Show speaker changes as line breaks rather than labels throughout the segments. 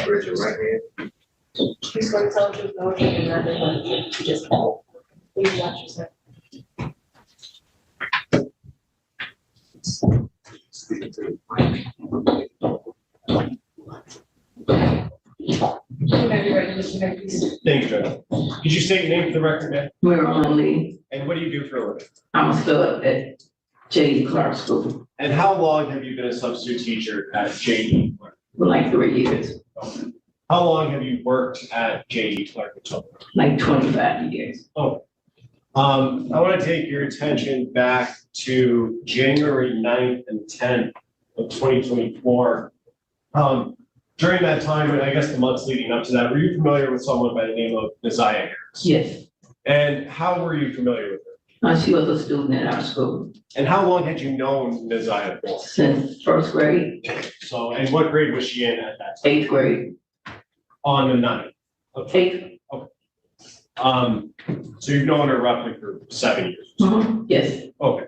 Raise your right hand.
Please don't tell the truth, no truth, and nothing but the truth. Just please watch yourself.
Thanks, Joe. Could you state your name for the record, ma'am?
Marilyn Lee.
And what do you do for a living?
I'm a stud at J.E. Clark School
And how long have you been a substitute teacher at J.E. Clark?
for like 3 years,
How long have you worked at J.E. Clark?
like 25 years.
I want to take your attention back to January 9th and 10th of 2024. During that time, and I guess the months leading up to that, were you familiar with someone by the name of Nasiah Harris?
Yes,
And how were you familiar with her?
she was a student at our school
And how long had you known Nasiah for?
since first grade,
So, and what grade was she in at that time?
8th grade,
On the 9th.
8th.
So you've known her roughly for 7 years.
Yes,
Okay.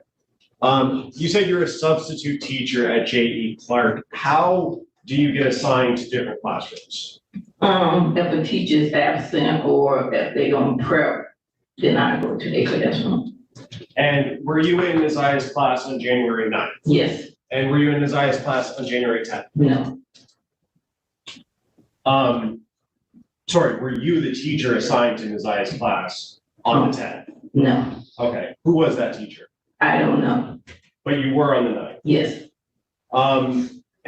You said you're a substitute teacher at J.E. Clark. How do you get assigned to different classrooms?
if a teacher is absent or if they don't prep, then I go to their classroom.
And were you in Nasiah's class on January 9th?
Yes,
And were you in Nasiah's class on January 10th?
no,
Sorry, were you the teacher assigned to Nasiah's class on the 10th?
no,
Okay, who was that teacher?
I don't know.
But you were on the 9th.
Yes,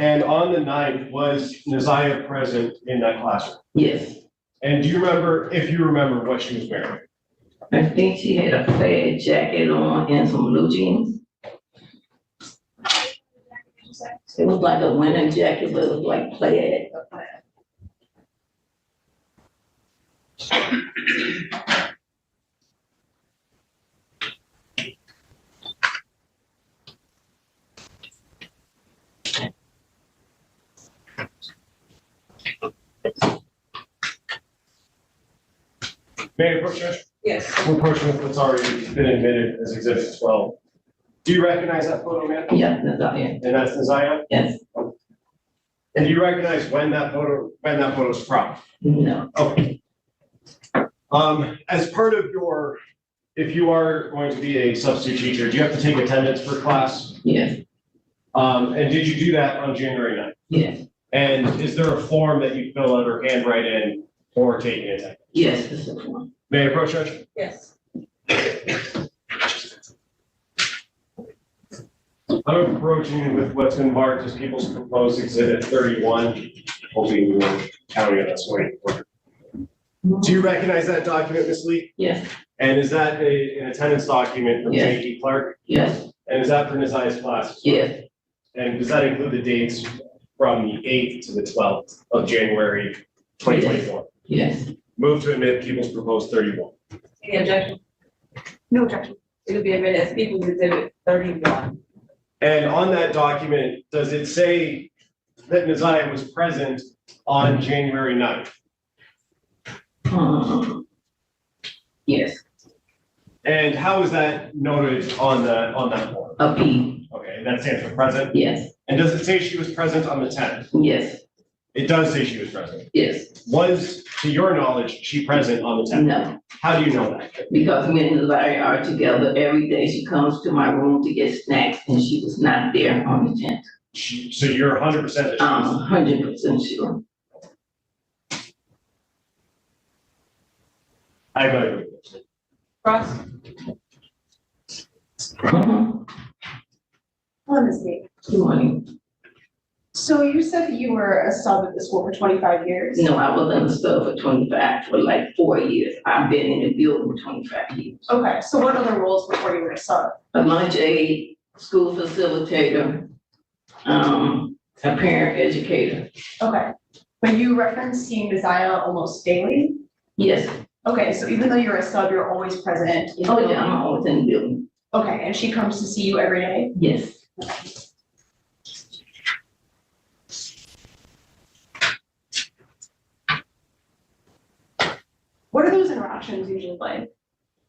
And on the 9th, was Nasiah present in that classroom?
yes.
And do you remember, if you remember, what she was wearing?
I think she had a plaid jacket on and some blue jeans. It was like a winter jacket, but it was like plaid.
May I approach, Judge?
Yes.
We're approaching with what's already been admitted as Exhibit 12. Do you recognize that photo, man?
Yeah, that's all, yeah,
And that's Nasiah?
yes,
And do you recognize when that photo is from?
no,
Okay. As part of your, if you are going to be a substitute teacher, do you have to take attendance for class?
yes,
And did you do that on January 9th?
yes,
And is there a form that you fill out or handwrite in for taking attendance?
yes, this is one.
May I approach, Judge?
Yes.
I'm approaching with what's been marked as people's proposed Exhibit 31, hoping you will counting it this way. Do you recognize that document, Ms. Lee?
Yes,
And is that an attendance document from
Yes.
J.E. Clark?
yes,
And is that for Nasiah's class?
yes,
And does that include the dates from the 8th to the 12th of January 2024?
yes,
Move to admit people's proposed 31.
Any objection? No objection. It'll be admitted as People's Exhibit 31.
And on that document, does it say that Nasiah was present on January 9th?
yes,
And how is that noted on that form?
a P,
Okay, that stands for present.
yes,
And does it say she was present on the 10th?
yes,
It does say she was present.
yes,
Was, to your knowledge, she present on the 10th?
no,
How do you know that?
because me and Larry are together every day. She comes to my room to get snacks and she was not there on the 10th.
So you're 100% that she was?
100% sure.
I agree.
Cross?
Mhm.
Hello, Ms. Lee.
Good morning.
So you said that you were a sub at the school for 25 years?
No, I was in the store for 25, for like 4 years. I've been in the building 25 years.
Okay, so what other roles before you were a sub?
A lunch aide, school facilitator, a parent educator.
Okay, but you referenced seeing Nasiah almost daily?
Yes,
Okay, so even though you're a sub, you're always present in the
Oh,
building?
yeah, I'm always in the building.
Okay, and she comes to see you every day?
Yes.
What are those interactions usually like?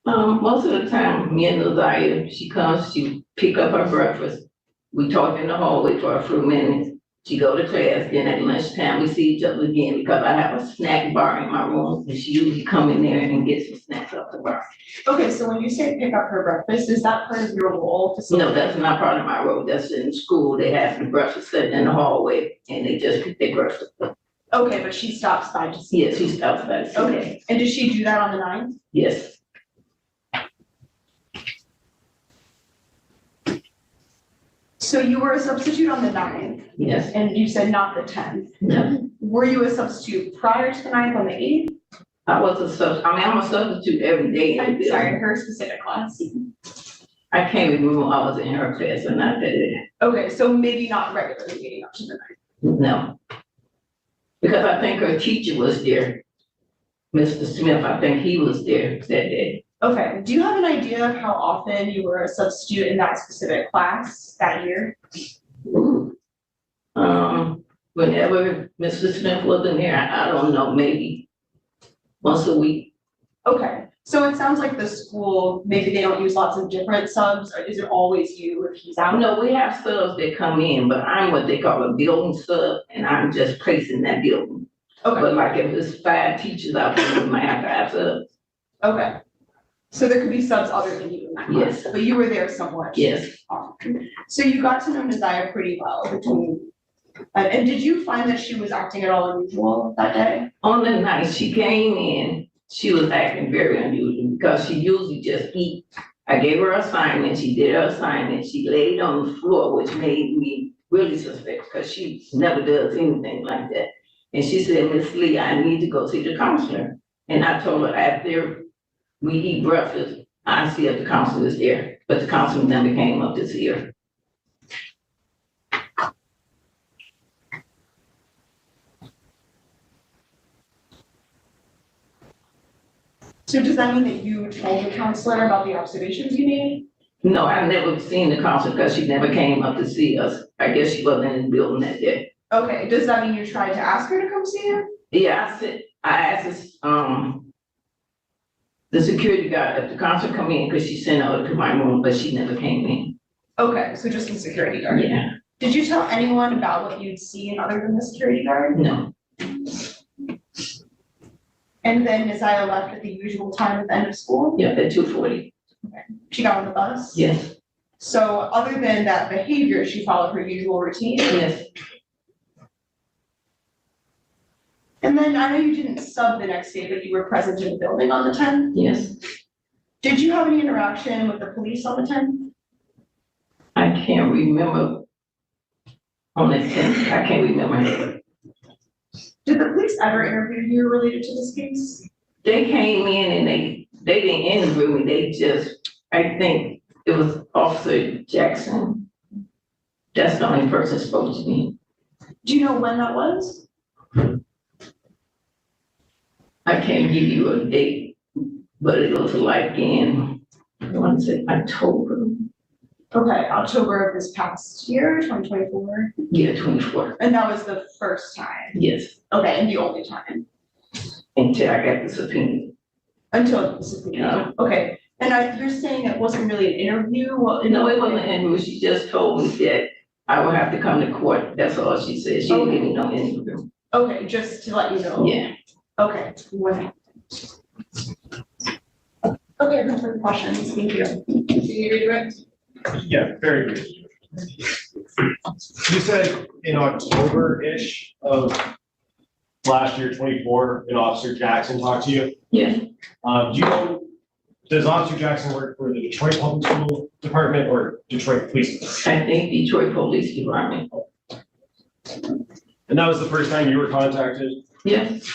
Most of the time, me and Lazaya, she comes, she pick up her breakfast. We talk in the hallway for a few minutes. She go to class, then at lunchtime, we see each other again because I have a snack bar in my room. And she usually come in there and get some snacks off the bar.
Okay, so when you say pick up her breakfast, is that part of your role?
No, that's not part of my role. That's in school. They have the breakfast sitting in the hallway and they just pick their breakfast up.
Okay, but she stops by to see you?
Yes, she stops by to see me.
Okay, and does she do that on the 9th?
Yes.
So you were a substitute on the 9th,
Yes.
and you said not the 10th.
No.
Were you a substitute prior to the 9th on the 8th?
I'm a substitute every day. in the
I'm
building.
sorry, her specific class.
I can't remember I was in her class or not that day.
Okay, so maybe not regularly leading up to the 9th.
No. Because I think her teacher was there. Mr. Smith, I think he was there that day.
Okay, do you have an idea of how often you were a substitute in that specific class that year?
Ooh. Whenever Mr. Smith wasn't there, I don't know, maybe once a week.
Okay, so it sounds like the school, maybe they don't use lots of different subs, or is it always you if he's out?
No, we have subs that come in, but I'm what they call a building sub, and I'm just placing that building.
Okay,
But like if there's 5 teachers out there, we might have 5 subs.
okay. So there could be subs other than you in that class,
Yes.
but you were there somewhat.
Yes.
So you got to know Nazaya pretty well between, and did you find that she was acting at all unusual that day?
On the night she came in, she was acting very unusual because she usually just eat. I gave her assignment, she did her assignment, she laid on the floor, which made me really suspect because she never does anything like that. And she said, Miss Lee, I need to go see the counselor. And I told her after we eat breakfast, I see if the counselor is there, but the counselor never came up to see her.
So does that mean that you told the counselor about the observations you made?
No, I've never seen the counselor because she never came up to see us. I guess she wasn't in the building that day.
Okay, does that mean you tried to ask her to come see you?
Yeah, I asked this, the security guard if the counselor come in, because she sent her to my room, but she never came in.
Okay, so just the security guard.
Yeah,
Did you tell anyone about what you'd seen other than the security guard?
no,
And then Nazaya left at the usual time at the end of school?
yeah, at 2:40,
She got on the bus?
yes,
So other than that behavior, she followed her usual routine?
yes.
And then I know you didn't sub the next day, but you were present in the building on the 10th?
Yes,
Did you have any interaction with the police on the 10th?
I can't remember on the 10th, I can't remember.
Did the police ever interview you related to this case?
They came in and they didn't interview me, they just, I think it was Officer Jackson. That's the only person who spoke to me.
Do you know when that was?
I can't give you a date, but it was like in, I want to say October,
Okay, October of this past year, 2024,
yeah, 24,
and that was the first time?
yes,
Okay, and the only time?
until I got the subpoena.
Until the subpoena? Okay, and you're saying it wasn't really an interview? Well,
No, it wasn't an interview, she just told me that I would have to come to court, that's all she said, she didn't give me no interview.
Okay, just to let you know?
Yeah,
Okay. Okay, no further questions, thank you. Can you redirect?
Yeah, very good. You said in October-ish of last year, 24, an Officer Jackson talked to you.
yeah,
Do you know, does Officer Jackson work for the Detroit Public School Department or Detroit Police Department?
I think Detroit Police Department,
And that was the first time you were contacted?
yes,